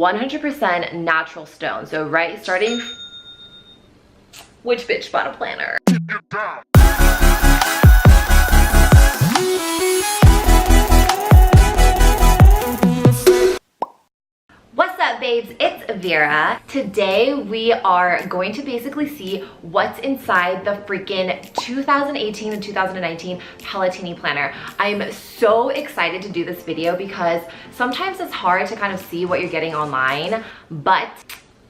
100% natural stone. So starting, which bitch bought a planner? What's up, babes? It's Vera. Today we are going to basically see what's inside the freaking 2018 and 2019 Pellatini planner. I'm so excited to do this video because sometimes it's hard to kind of see what you're getting online, but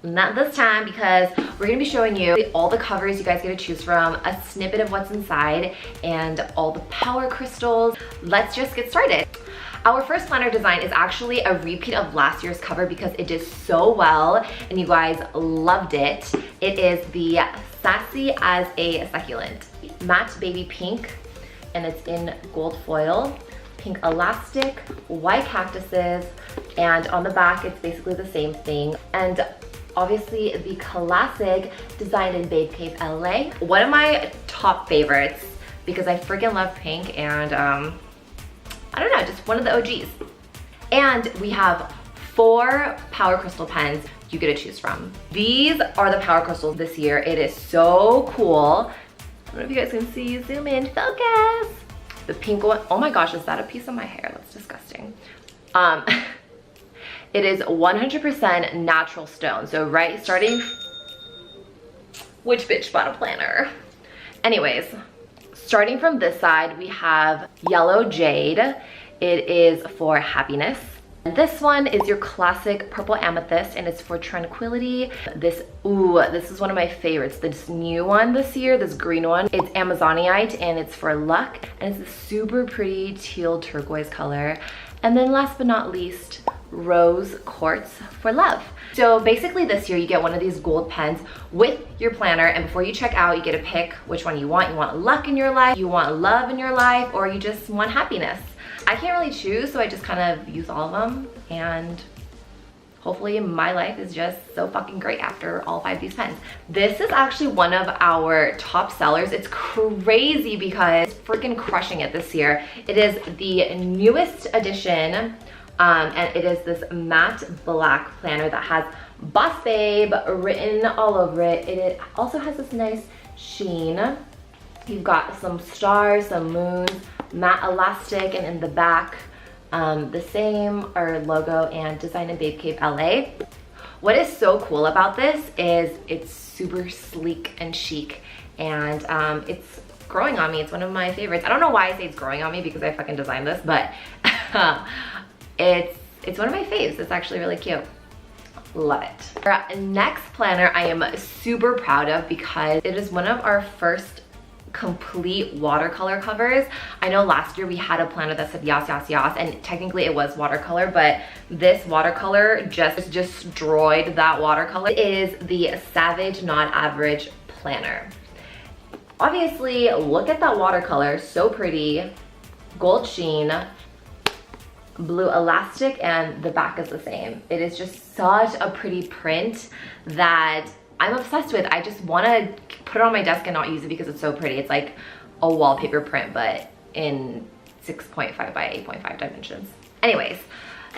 not this time, because we're gonna be showing you all the covers you guys get to choose from, a snippet of what's inside, and all the power crystals. Let's just get started. Our first planner design is actually a repeat of last year's cover because it did so well and you guys loved it. It is the Sassy as a Succulent matte baby pink, and it's in gold foil, pink elastic, white cactuses, and on the back it's basically the same thing. And obviously the classic designed in Babe Cave LA. One of my top favorites because I freaking love pink, and I don't know, just one of the OGs. And we have 4 power crystal pens you get to choose from. These are the power crystals this year. It is so cool. I don't know if you guys can see, zoom in, focus. The pink one, oh my gosh, is that a piece of my hair? That's disgusting. It is 100% natural stone. So starting, which bitch bought a planner? Anyways, starting from this side, we have yellow jade. It is for happiness. And this one is your classic purple amethyst, and it's for tranquility. This is one of my favorites. This new one this year, this green one, it's Amazonite and it's for luck. And it's a super pretty teal turquoise color. And then last but not least, rose quartz for love. So basically this year you get one of these gold pens with your planner, and before you check out you get to pick which one you want. You want luck in your life, you want love in your life, or you just want happiness. I can't really choose, so I just kind of use all of them, and hopefully my life is just so fucking great after all 5 of these pens. This is actually one of our top sellers. It's crazy because it's freaking crushing it this year. It is the newest edition. And it is this matte black planner that has Boss Babe written all over it. It also has this nice sheen. You've got some stars, some moons, matte elastic, and in the back, the same logo and design in Babe Cave LA. What is so cool about this is it's super sleek and chic, and it's growing on me. It's one of my favorites. I don't know why I say it's growing on me because I fucking designed this, but it's one of my faves. It's actually really cute. Love it. Our next planner I am super proud of because it is one of our first complete watercolor covers. I know last year we had a planner that said yas, yas, yas, and technically it was watercolor, but this watercolor just destroyed that watercolor. It is the Savage Not Average planner. Obviously, look at that watercolor, so pretty, gold sheen, blue elastic, and the back is the same. It is just such a pretty print that I'm obsessed with. I just want to put it on my desk and not use it because it's so pretty. It's like a wallpaper print, but in 6.5 by 8.5 dimensions. Anyways,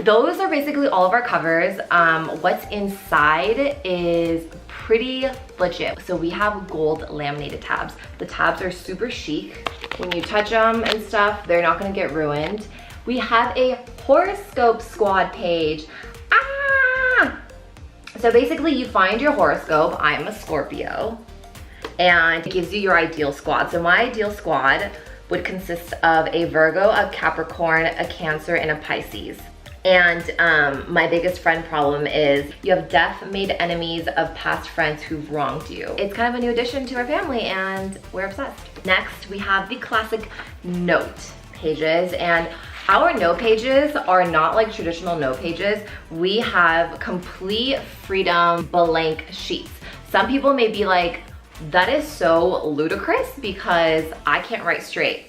those are basically all of our covers. What's inside is pretty legit. So we have gold laminated tabs. The tabs are super chic. When you touch them and stuff, they're not gonna get ruined. We have a horoscope squad page. So basically you find your horoscope. I'm a Scorpio, and it gives you your ideal squad. So my ideal squad would consist of a Virgo, a Capricorn, a Cancer, and a Pisces. And my biggest friend problem is you have death-made enemies of past friends who've wronged you. It's kind of a new addition to our family and we're obsessed. Next, we have the classic note pages, and our note pages are not like traditional note pages. We have complete freedom blank sheets. Some people may be like, that is so ludicrous because I can't write straight.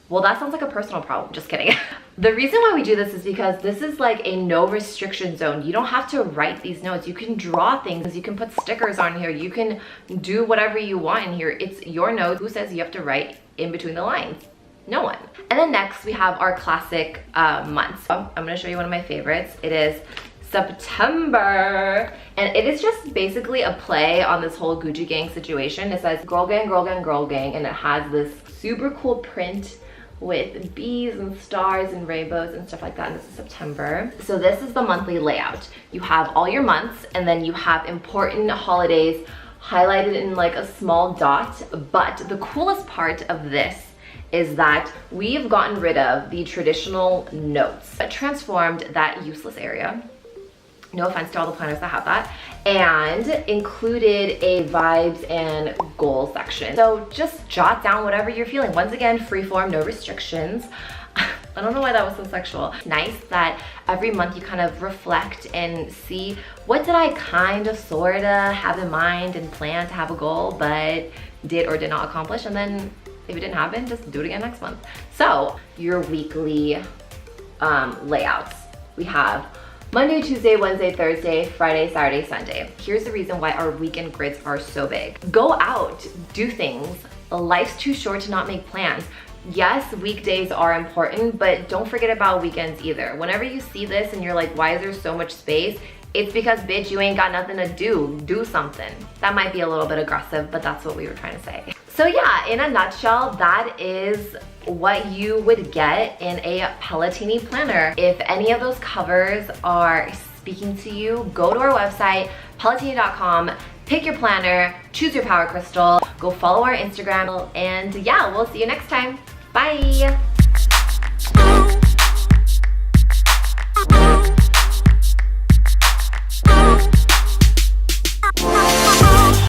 Well, that sounds like a personal problem, just kidding. The reason why we do this is because this is like a no restriction zone. You don't have to write these notes. You can draw things, you can put stickers on here, you can do whatever you want in here. It's your note. Who says you have to write in between the lines? No one. And then next we have our classic months. I'm gonna show you one of my favorites. It is September. And it is just basically a play on this whole Gucci gang situation. It says girl gang, girl gang, girl gang, and it has this super cool print with bees and stars and rainbows and stuff like that. And this is September. So this is the monthly layout. You have all your months, and then you have important holidays highlighted in like a small dot. But the coolest part of this is that we've gotten rid of the traditional notes, but transformed that useless area. No offense to all the planners that have that, and included a vibes and goals section. So just jot down whatever you're feeling. Once again, freeform, no restrictions. I don't know why that was so sexual. Nice that every month you kind of reflect and see what did I kind of sorta have in mind and plan to have a goal, but did or did not accomplish, and then if it didn't happen, just do it again next month. So your weekly layouts. We have Monday, Tuesday, Wednesday, Thursday, Friday, Saturday, Sunday. Here's the reason why our weekend grids are so big. Go out, do things. Life's too short to not make plans. Yes, weekdays are important, but don't forget about weekends either. Whenever you see this and you're like, why is there so much space? It's because, bitch, you ain't got nothing to do. Do something. That might be a little bit aggressive, but that's what we were trying to say. So yeah, in a nutshell, that is what you would get in a Pellatini planner. If any of those covers are speaking to you, go to our website, pellatini.com, pick your planner, choose your power crystal, go follow our Instagram, and yeah, we'll see you next time. Bye.